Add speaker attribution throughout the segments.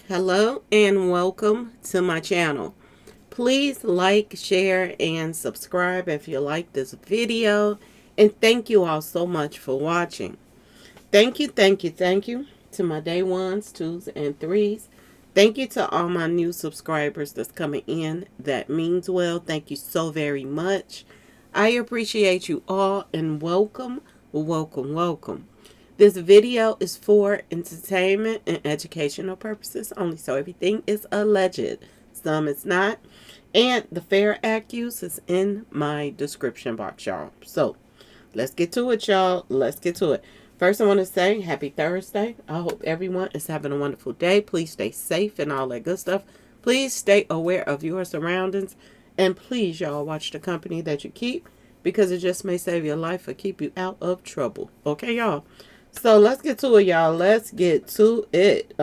Speaker 1: Hello and welcome to my channel. Please like, share, and subscribe if you like this video. And thank you all so much for watching. Thank you to my day ones, twos, and threes. Thank you to all my new subscribers that's coming in. That means well. Thank you so very much. I appreciate you all and welcome. This video is for entertainment and educational purposes only, so everything is alleged. Some is not. And the Fair Act use is in my description box, y'all. So, let's get to it, y'all. Let's get to it. First, I want to say happy Thursday. I hope everyone is having a wonderful day. Please stay safe and all that good stuff. Please stay aware of your surroundings. And please, y'all, watch the company that you keep because it just may save your life or keep you out of trouble. Okay, y'all? So let's get to it, y'all. Let's get to it.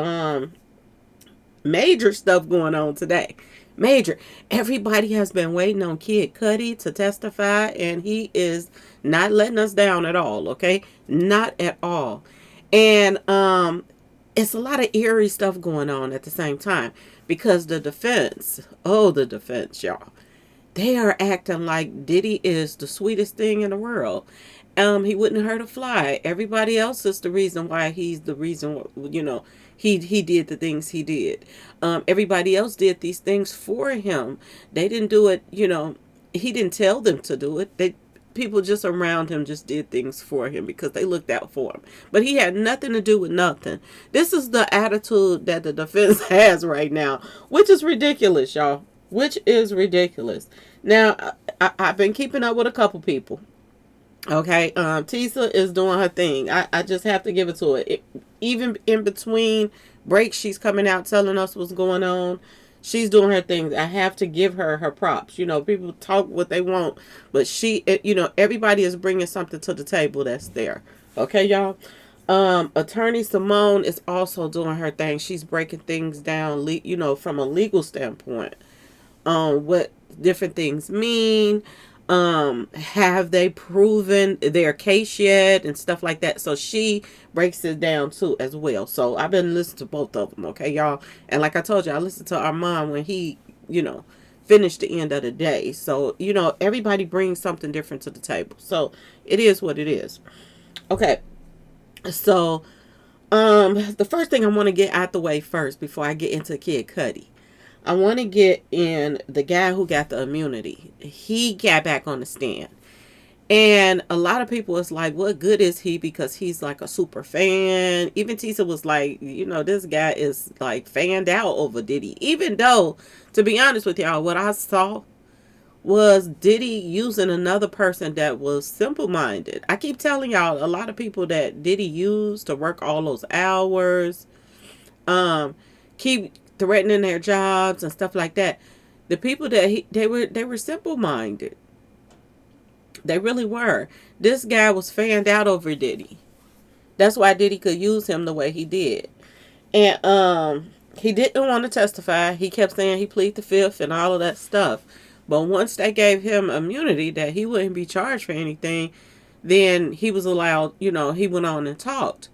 Speaker 1: Major stuff going on today. Major. Everybody has been waiting on Kid Cudi to testify, and he is not letting us down at all, okay? Not at all. And it's a lot of eerie stuff going on at the same time because the defense, y'all, they are acting like Diddy is the sweetest thing in the world. He wouldn't hurt a fly. Everybody else is the reason why he's the reason, he did the things he did. Everybody else did these things for him. They didn't do it, he didn't tell them to do it. People just around him just did things for him because they looked out for him. But he had nothing to do with nothing. This is the attitude that the defense has right now, which is ridiculous, y'all. Which is ridiculous. Now, I've been keeping up with a couple people. Okay, Tisa is doing her thing. I just have to give it to her. Even in between breaks, she's coming out telling us what's going on. She's doing her thing. I have to give her her props. People talk what they want, but everybody is bringing something to the table that's there. Okay, y'all. Attorney Simone is also doing her thing. She's breaking things down, from a legal standpoint. What different things mean. Have they proven their case yet and stuff like that? So she breaks it down too as well. So I've been listening to both of them, okay, y'all? And like I told you, I listened to Armand when he, finished the end of the day. So, everybody brings something different to the table. So it is what it is. Okay. So, the first thing I want to get out the way first before I get into Kid Cudi. I want to get in the guy who got the immunity. He got back on the stand. And a lot of people was like, what good is he? Because he's like a super fan. Even Tisa was like, this guy is like fanned out over Diddy. Even though, to be honest with y'all, what I saw was Diddy using another person that was simple-minded. I keep telling y'all, a lot of people that Diddy used to work all those hours, keep threatening their jobs and stuff like that. The people that they were simple minded. They really were. This guy was fanned out over Diddy. That's why Diddy could use him the way he did. And he didn't want to testify. He kept saying he pleaded the fifth and all of that stuff. But once they gave him immunity that he wouldn't be charged for anything, then he was allowed, he went on and talked.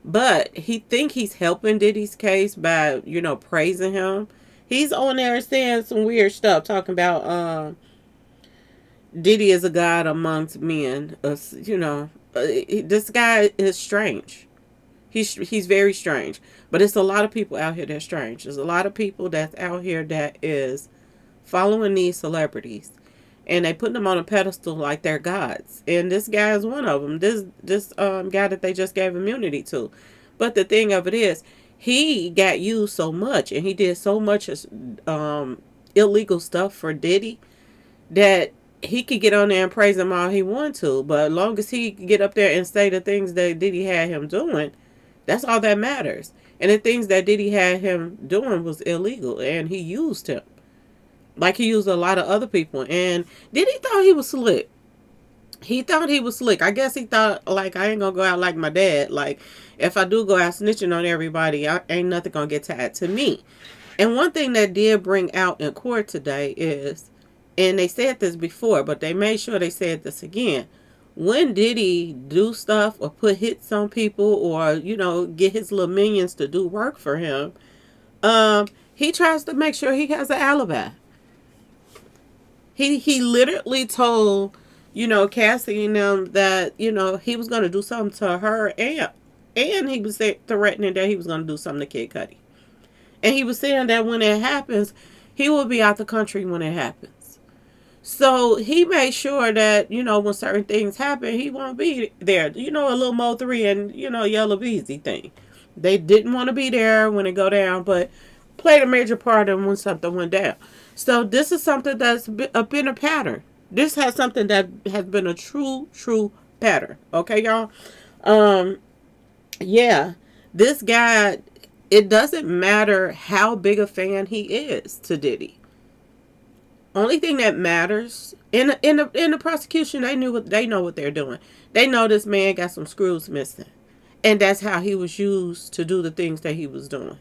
Speaker 1: But he think he's helping Diddy's case by, praising him. He's on there saying some weird stuff, talking about Diddy is a god amongst men. This guy is strange. He's very strange. But it's a lot of people out here that's strange. There's a lot of people that's out here that is following these celebrities. And they put them on a pedestal like they're gods. And this guy is one of them. This guy that they just gave immunity to. But the thing of it is, he got used so much. And he did so much illegal stuff for Diddy. That he could get on there and praise him all he wanted to. But as long as he could get up there and say the things that Diddy had him doing, that's all that matters. And the things that Diddy had him doing was illegal. And he used him. Like he used a lot of other people. And Diddy thought he was slick. He thought he was slick. I guess he thought, like, I ain't going to go out like my dad. Like, if I do go out snitching on everybody, ain't nothing going to get tied to me. And one thing that did bring out in court today is, and they said this before, but they made sure they said this again. When Diddy do stuff or put hits on people or, get his little minions to do work for him, He tries to make sure he has an alibi. He literally told, Cassie and them that, he was gonna do something to her, and he was threatening that he was gonna do something to Kid Cudi. And he was saying that when it happens, he will be out the country when it happens. So he made sure that, when certain things happen, he won't be there. A little Mo 3 and, Yellow Beezy thing. They didn't want to be there when it go down, but played a major part in when something went down. So this is something that's been a pattern. This has something that has been a true pattern. Okay, y'all? Um, yeah. This guy, it doesn't matter how big a fan he is to Diddy. Only thing that matters in the prosecution, they know what they're doing. They know this man got some screws missing, and that's how he was used to do the things that he was doing.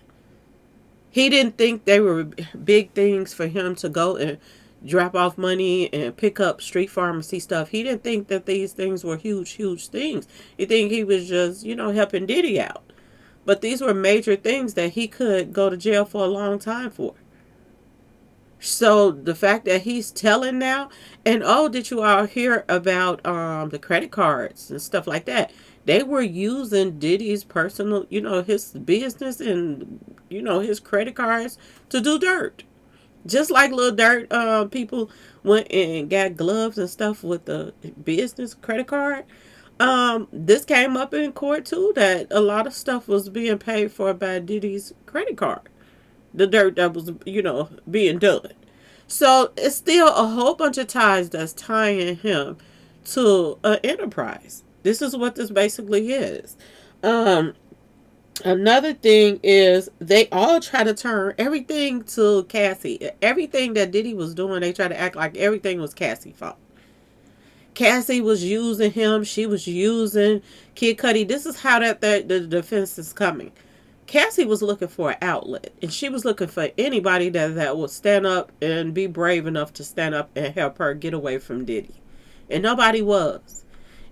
Speaker 1: He didn't think they were big things for him to go and drop off money and pick up street pharmacy stuff. He didn't think that these things were huge things. He think he was just helping Diddy out. But these were major things that he could go to jail for a long time for. So the fact that he's telling now, and oh, did you all hear about the credit cards and stuff like that? They were using Diddy's personal, his business and his credit cards to do dirt. Just like little dirt people went and got gloves and stuff with the business credit card. This came up in court too, that a lot of stuff was being paid for by Diddy's credit card. The dirt that was, being done. So it's still a whole bunch of ties that's tying him to an enterprise. This is what this basically is. Um, Another thing is they all try to turn everything to Cassie. Everything that Diddy was doing, they try to act like everything was Cassie's fault. Cassie was using him. She was using Kid Cudi. This is how the defense is coming. Cassie was looking for an outlet, and she was looking for anybody that would stand up and be brave enough to stand up and help her get away from Diddy. And nobody was.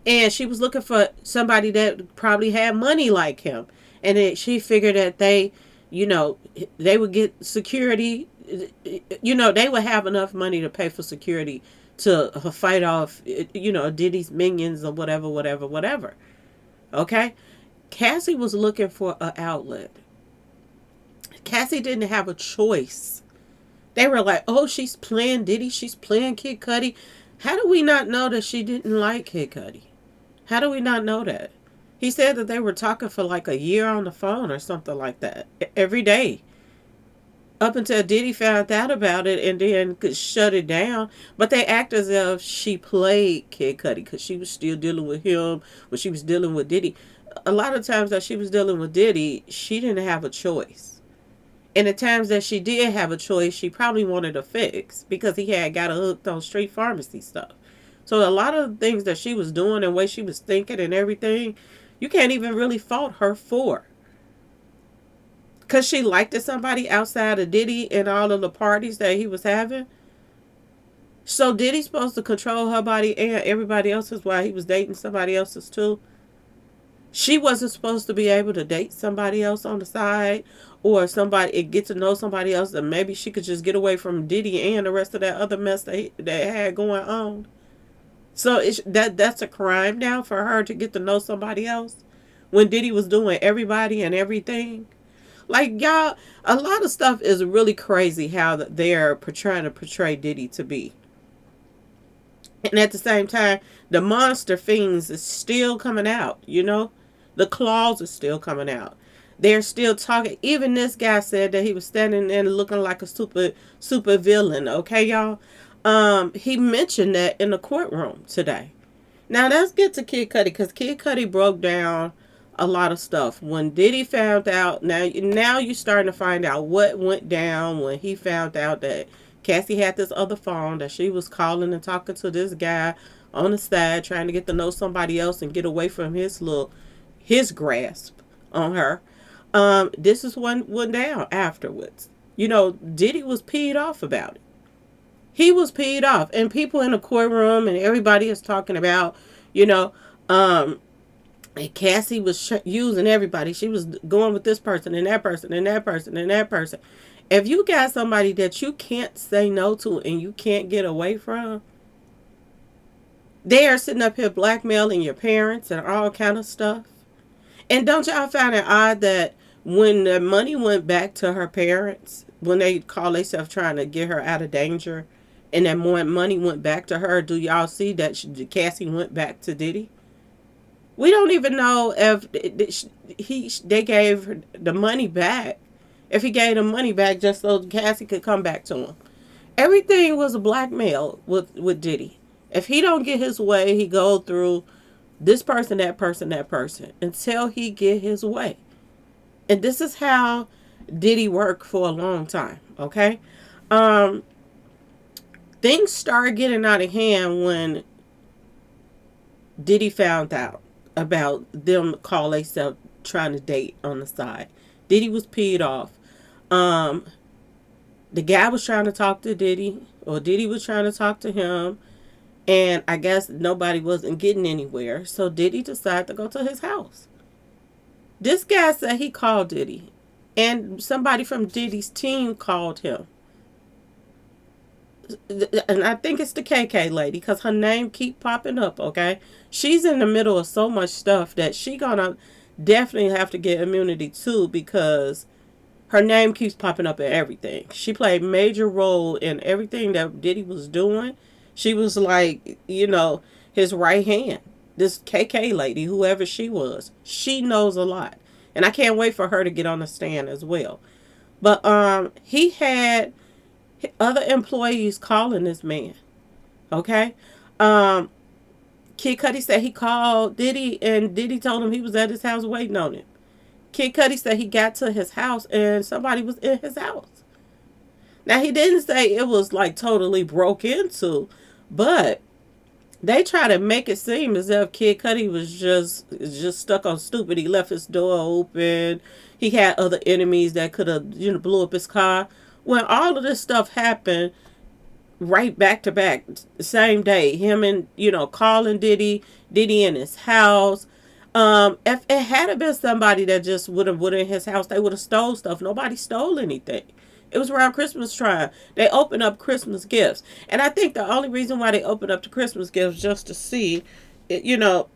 Speaker 1: And she was looking for somebody that probably had money like him. And she figured that they would get security. They would have enough money to pay for security to fight off, Diddy's minions or whatever. Okay? Cassie was looking for an outlet. Cassie didn't have a choice. They were like, oh, she's playing Diddy. She's playing Kid Cudi. How do we not know that she didn't like Kid Cudi? How do we not know that? He said that they were talking for like a year on the phone or something like that. Every day. Up until Diddy found out about it and then could shut it down. But they act as if she played Kid Cudi because she was still dealing with him when she was dealing with Diddy. A lot of times that she was dealing with Diddy, she didn't have a choice. And the times that she did have a choice, she probably wanted a fix because he had got her hooked on street pharmacy stuff. So a lot of the things that she was doing and the way she was thinking and everything, you can't even really fault her for. Because she liked somebody outside of Diddy and all of the parties that he was having. So Diddy's supposed to control her body and everybody else's while he was dating somebody else's too. She wasn't supposed to be able to date somebody else on the side or somebody get to know somebody else and maybe she could just get away from Diddy and the rest of that other mess that had going on. So that's a crime now for her to get to know somebody else when Diddy was doing everybody and everything. Like, y'all, a lot of stuff is really crazy how they're trying to portray Diddy to be. And at the same time, the monster fiends is still coming out, The claws are still coming out. They're still talking. Even this guy said that he was standing there looking like a super villain. Okay, y'all? He mentioned that in the courtroom today. Now, let's get to Kid Cudi because Kid Cudi broke down a lot of stuff. When Diddy found out, now you're starting to find out what went down when he found out that Cassie had this other phone that she was calling and talking to this guy on the side, trying to get to know somebody else and get away from his grasp on her. This is what went down afterwards. Diddy was peed off about it. He was peed off, and people in the courtroom and everybody is talking about, And Cassie was using everybody. She was going with this person and that person and that person and that person. If you got somebody that you can't say no to and you can't get away from, they are sitting up here blackmailing your parents and all kind of stuff. And don't y'all find it odd that when the money went back to her parents, when they call themselves trying to get her out of danger, and that more money went back to her, do y'all see that Cassie went back to Diddy? We don't even know if they gave her the money back. If he gave the money back just so Cassie could come back to him. Everything was a blackmail with Diddy. If he don't get his way, he go through this person, that person, that person until he get his way. And this is how Diddy worked for a long time. Okay, um, things started getting out of hand when Diddy found out about them call themselves trying to date on the side. Diddy was peed off. Um, the guy was trying to talk to Diddy, or Diddy was trying to talk to him, and I guess nobody wasn't getting anywhere. So Diddy decided to go to his house. This guy said he called Diddy, and somebody from Diddy's team called him. And I think it's the KK lady because her name keep popping up. Okay, she's in the middle of so much stuff that she gonna definitely have to get immunity too because her name keeps popping up in everything. She played major role in everything that Diddy was doing. She was like, his right hand. This KK lady, whoever she was, she knows a lot, and I can't wait for her to get on the stand as well. But he had other employees calling this man. Okay, um, Kid Cudi said he called Diddy, and Diddy told him he was at his house waiting on him. Kid Cudi said he got to his house and somebody was in his house. Now he didn't say it was like totally broke into, but they try to make it seem as if Kid Cudi was just stuck on stupid. He left his door open. He had other enemies that could have blew up his car. When all of this stuff happened, right back to back, the same day, him and calling Diddy in his house. If it had been somebody that just would have in his house, they would have stole stuff. Nobody stole anything. It was around Christmas time. They opened up Christmas gifts. And I think the only reason why they opened up the Christmas gifts just to see, to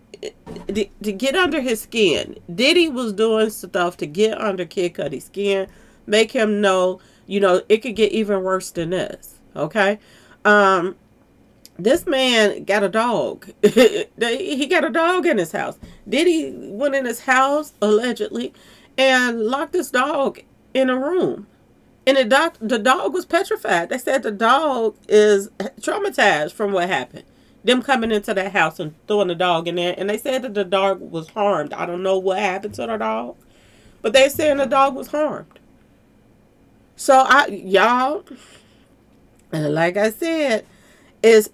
Speaker 1: get under his skin. Diddy was doing stuff to get under Kid Cudi's skin, make him know, it could get even worse than this. Okay? This man got a dog. He got a dog in his house. Diddy went in his house, allegedly, and locked this dog in a room. And the dog was petrified. They said the dog is traumatized from what happened. Them coming into that house and throwing the dog in there. And they said that the dog was harmed. I don't know what happened to the dog. But they said the dog was harmed. So, y'all, and like I said, is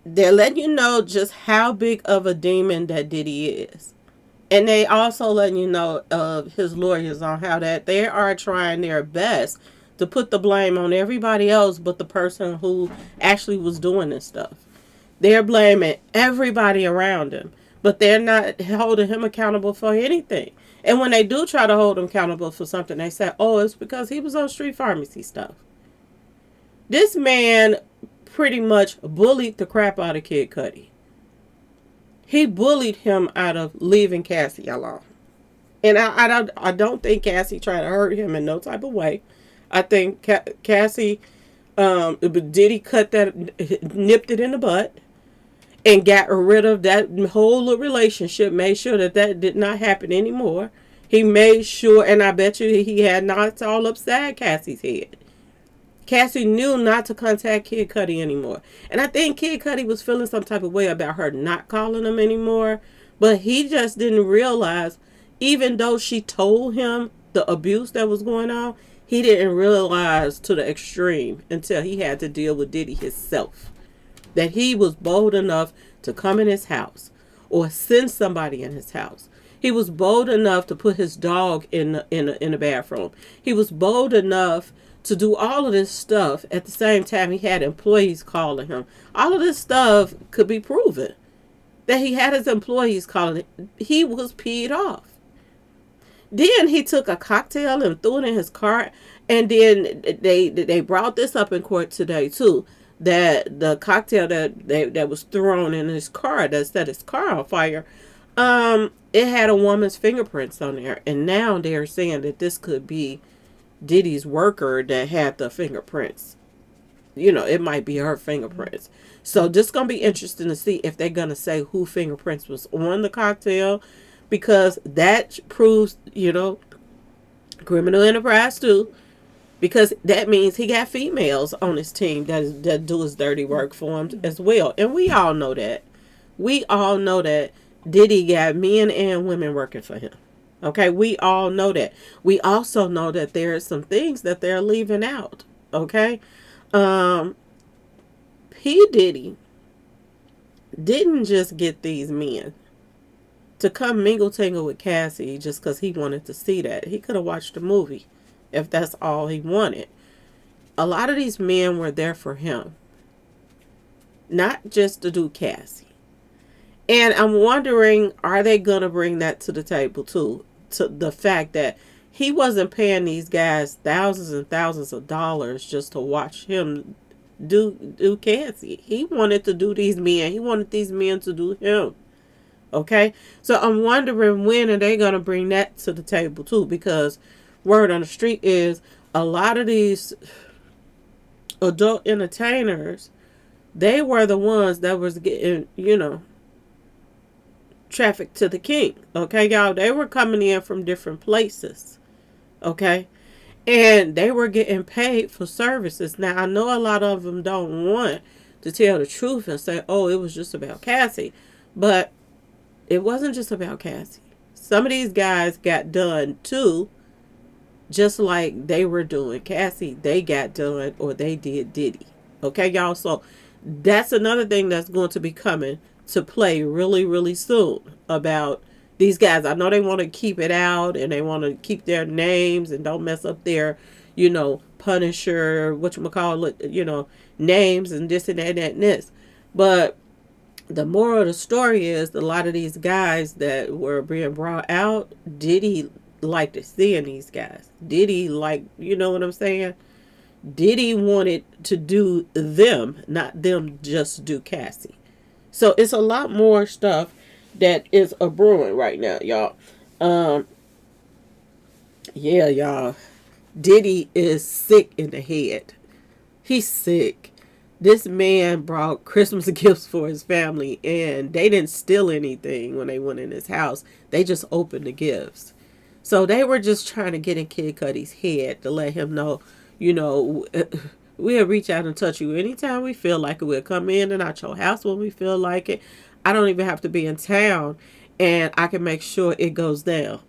Speaker 1: they're letting you know just how big of a demon that Diddy is. And they also letting you know of his lawyers on how that they are trying their best to put the blame on everybody else but the person who actually was doing this stuff. They're blaming everybody around him, but they're not holding him accountable for anything. And when they do try to hold him accountable for something, they say, oh, it's because he was on street pharmacy stuff. This man pretty much bullied the crap out of Kid Cudi. He bullied him out of leaving Cassie alone. And I don't think Cassie tried to hurt him in no type of way. I think Cassie, Diddy nipped it in the butt and got rid of that whole relationship, made sure that did not happen anymore. He made sure, and I bet you he had knots all upside Cassie's head. Cassie knew not to contact Kid Cudi anymore. And I think Kid Cudi was feeling some type of way about her not calling him anymore. But he just didn't realize, even though she told him the abuse that was going on, he didn't realize to the extreme until he had to deal with Diddy himself. That he was bold enough to come in his house or send somebody in his house. He was bold enough to put his dog in the bathroom. He was bold enough to do all of this stuff. At the same time, he had employees calling him. All of this stuff could be proven. that he had his employees calling it. He was peed off. Then he took a cocktail and threw it in his car. And then they brought this up in court today too. That the cocktail that was thrown in his car that set his car on fire, it had a woman's fingerprints on there. And now they're saying that this could be Diddy's worker that had the fingerprints. It might be her fingerprints. So this is going to be interesting to see if they're going to say who fingerprints was on the cocktail, because that proves, criminal enterprise too, because that means he got females on his team that do his dirty work for him as well. And we all know that. We all know that Diddy got men and women working for him. Okay, we all know that. We also know that there are some things that they're leaving out. Okay, P Diddy didn't just get these men to come mingle tangle with Cassie just because he wanted to see that. He could have watched a movie if that's all he wanted. A lot of these men were there for him, not just to do Cassie. And I'm wondering, are they going to bring that to the table too? To the fact that he wasn't paying these guys thousands and thousands of dollars just to watch him do Cassie. He wanted to do these men. He wanted these men to do him. Okay? So I'm wondering, when are they going to bring that to the table too? Because word on the street is a lot of these adult entertainers, they were the ones that was getting, traffic to the king. Okay, y'all? They were coming in from different places. Okay? And they were getting paid for services. Now, I know a lot of them don't want to tell the truth and say, oh, it was just about Cassie. But it wasn't just about Cassie. Some of these guys got done too, just like they were doing Cassie. They got done, or they did Diddy. Okay, y'all? So that's another thing that's going to be coming to play really, really soon about these guys. I know they want to keep it out and they want to keep their names and don't mess up their, Punisher, whatchamacallit, names and this and that and this. But the moral of the story is, a lot of these guys that were being brought out, Diddy liked seeing these guys. Diddy you know what I'm saying? Diddy wanted to do them, not them just do Cassie. So it's a lot more stuff that is a brewing right now, y'all. Yeah, y'all. Diddy is sick in the head. He's sick. This man brought Christmas gifts for his family, and they didn't steal anything when they went in his house. They just opened the gifts. So they were just trying to get in Kid Cudi's head to let him know, we'll reach out and touch you anytime we feel like it. We'll come in and out your house when we feel like it. I don't even have to be in town, and I can make sure it goes down.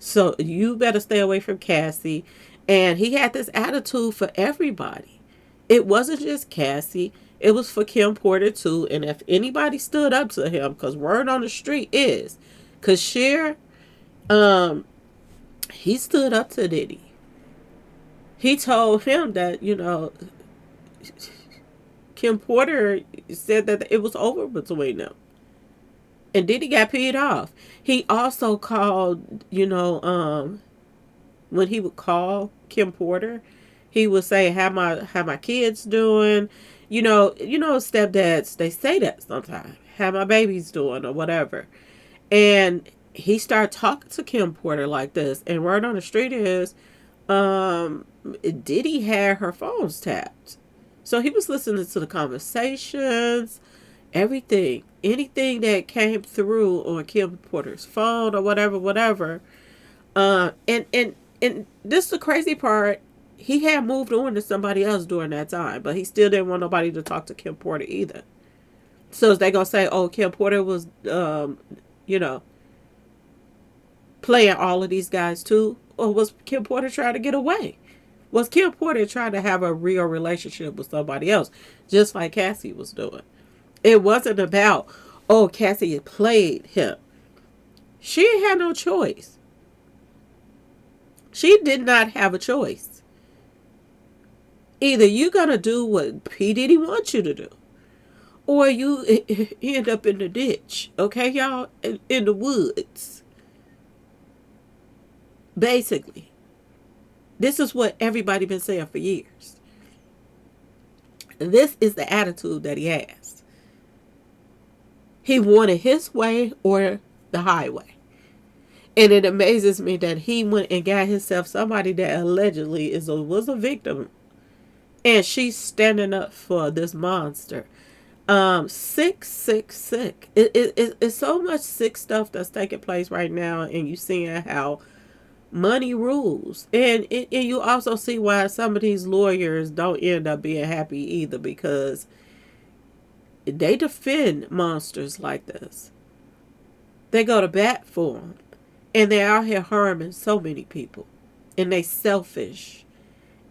Speaker 1: So you better stay away from Cassie. And he had this attitude for everybody. It wasn't just Cassie. It was for Kim Porter too. And if anybody stood up to him, because word on the street is, because Cher, he stood up to Diddy. He told him that, Kim Porter said that it was over between them. And Diddy got peed off. He also called, when he would call Kim Porter, he would say, how my kids doing? Stepdads, they say that sometimes. How my baby's doing or whatever. And he started talking to Kim Porter like this. And word on the street is, Diddy had her phones tapped. So he was listening to the conversations, everything. Anything that came through on Kim Porter's phone or whatever. And this is the crazy part. He had moved on to somebody else during that time, but he still didn't want nobody to talk to Kim Porter either. So is they gonna say, oh, Kim Porter was, playing all of these guys too? Or was Kim Porter trying to get away? Was Kim Porter trying to have a real relationship with somebody else, just like Cassie was doing? It wasn't about, oh, Cassie played him. She had no choice. She did not have a choice. Either you're going to do what P. Diddy wants you to do, or you end up in the ditch. Okay, y'all, in the woods. Basically, this is what everybody been saying for years. This is the attitude that he has. He wanted his way or the highway. And it amazes me that he went and got himself somebody that allegedly was a victim. And she's standing up for this monster. Sick. It's so much sick stuff that's taking place right now. And you seeing how money rules. And you also see why some of these lawyers don't end up being happy either, because they defend monsters like this. They go to bat for them. And they're out here harming so many people. And they selfish.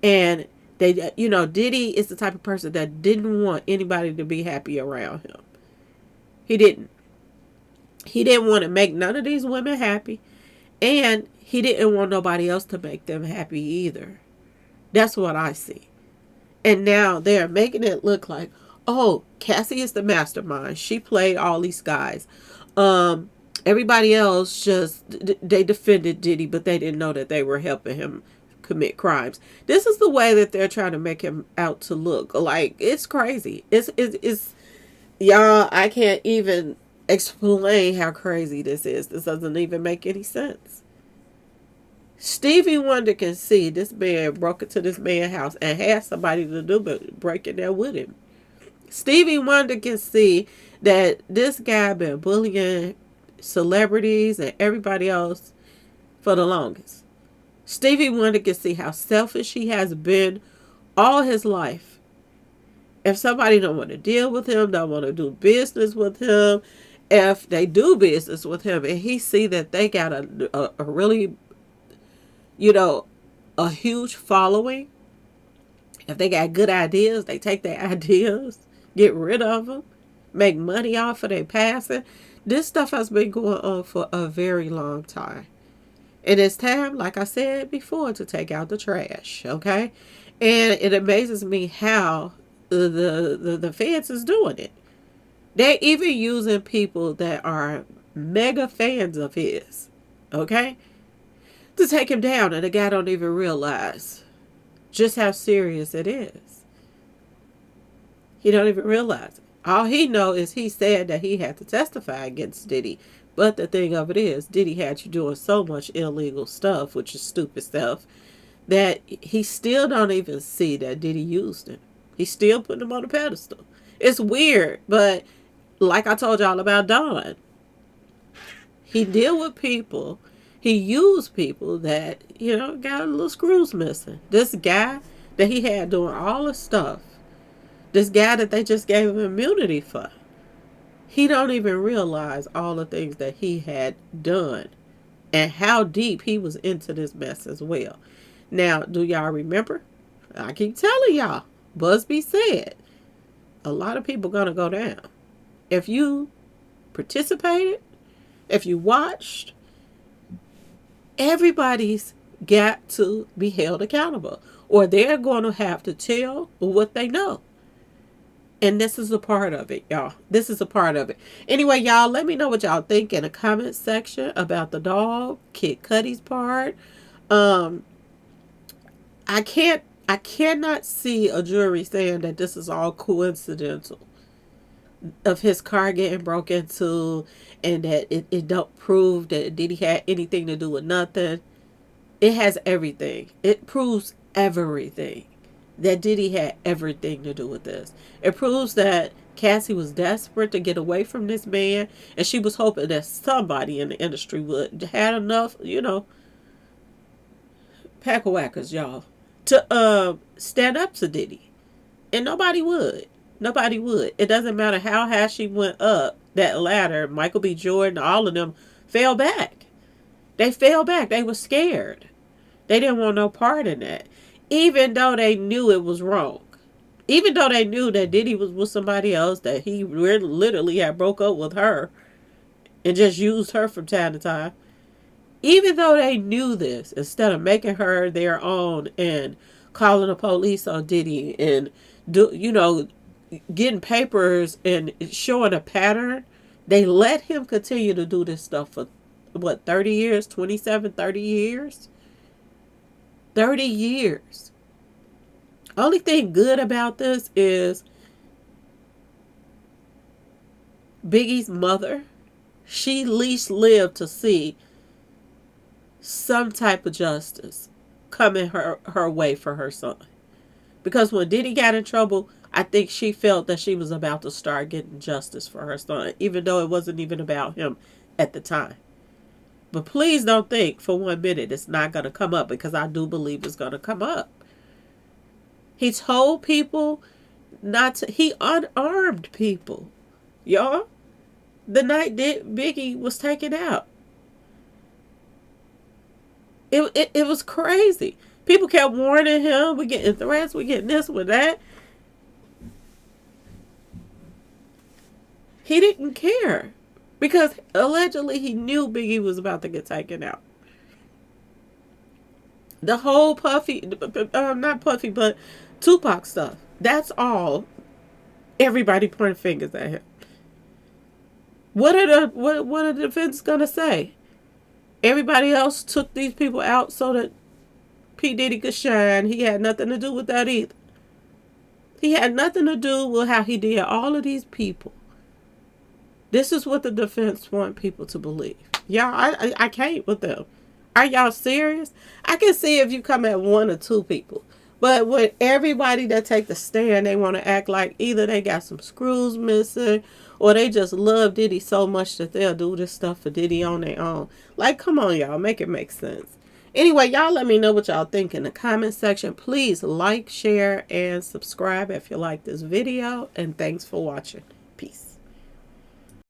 Speaker 1: And they, Diddy is the type of person that didn't want anybody to be happy around him. He didn't. He didn't want to make none of these women happy. And he didn't want nobody else to make them happy either. That's what I see. And now they're making it look like, oh, Cassie is the mastermind. She played all these guys. Everybody else they defended Diddy, but they didn't know that they were helping him commit crimes. This is the way that they're trying to make him out to look. Like, it's crazy. It's y'all, I can't even explain how crazy this is. This doesn't even make any sense. Stevie Wonder can see this man broke into this man's house and had somebody to do but break in there with him. Stevie Wonder can see that this guy been bullying celebrities and everybody else for the longest. Stevie Wonder can see how selfish he has been all his life. If somebody don't want to deal with him, don't want to do business with him, if they do business with him and he see that they got a really, a huge following, if they got good ideas, they take their ideas, get rid of them, make money off of their passing. This stuff has been going on for a very long time. And it's time, like I said before, to take out the trash, okay? And it amazes me how the feds is doing it. They're even using people that are mega fans of his, okay, to take him down, and the guy don't even realize just how serious it is. He don't even realize it. All he know is he said that he had to testify against Diddy. But the thing of it is, Diddy had you doing so much illegal stuff, which is stupid stuff, that he still don't even see that Diddy used him. He's still putting him on a pedestal. It's weird, but like I told y'all about Don, he deal with people. He used people that, got a little screws missing. This guy that he had doing all the stuff, this guy that they just gave him immunity for, he don't even realize all the things that he had done and how deep he was into this mess as well. Now, do y'all remember? I keep telling y'all, Busby said, a lot of people gonna go down. If you participated, if you watched, everybody's got to be held accountable, or they're going to have to tell what they know. And this is a part of it, y'all. This is a part of it. Anyway, y'all, let me know what y'all think in the comment section about the dog, Kid Cudi's part. I cannot see a jury saying that this is all coincidental of his car getting broke into, and that it don't prove that Diddy had anything to do with nothing. It has everything. It proves everything. That Diddy had everything to do with this. It proves that Cassie was desperate to get away from this man, and she was hoping that somebody in the industry would had enough, pack of whackers, y'all, to stand up to Diddy. And nobody would. Nobody would. It doesn't matter how high she went up that ladder. Michael B. Jordan, all of them fell back. They fell back. They were scared. They didn't want no part in that. Even though they knew it was wrong. Even though they knew that Diddy was with somebody else, that he literally had broke up with her and just used her from time to time. Even though they knew this, instead of making her their own and calling the police on Diddy and getting papers and showing a pattern, they let him continue to do this stuff for what, 30 years, 27, 30 years? 30 years. Only thing good about this is Biggie's mother, she at least lived to see some type of justice coming her way for her son. Because when Diddy got in trouble, I think she felt that she was about to start getting justice for her son, even though it wasn't even about him at the time. But please don't think for 1 minute it's not going to come up, because I do believe it's going to come up. He told people not to, he unarmed people. Y'all, the night that Biggie was taken out. It was crazy. People kept warning him, we're getting threats, we're getting this, with that. He didn't care. Because allegedly he knew Biggie was about to get taken out. The whole Puffy, not Puffy, but Tupac stuff. That's all. Everybody pointing fingers at him. What are the defense gonna say? Everybody else took these people out so that P Diddy could shine. He had nothing to do with that either. He had nothing to do with how he did all of these people. This is what the defense want people to believe. Y'all, I can't with them. Are y'all serious? I can see if you come at one or two people. But with everybody that take the stand, they want to act like either they got some screws missing or they just love Diddy so much that they'll do this stuff for Diddy on their own. Like, come on, y'all. Make it make sense. Anyway, y'all let me know what y'all think in the comment section. Please like, share, and subscribe if you like this video. And thanks for watching. Peace.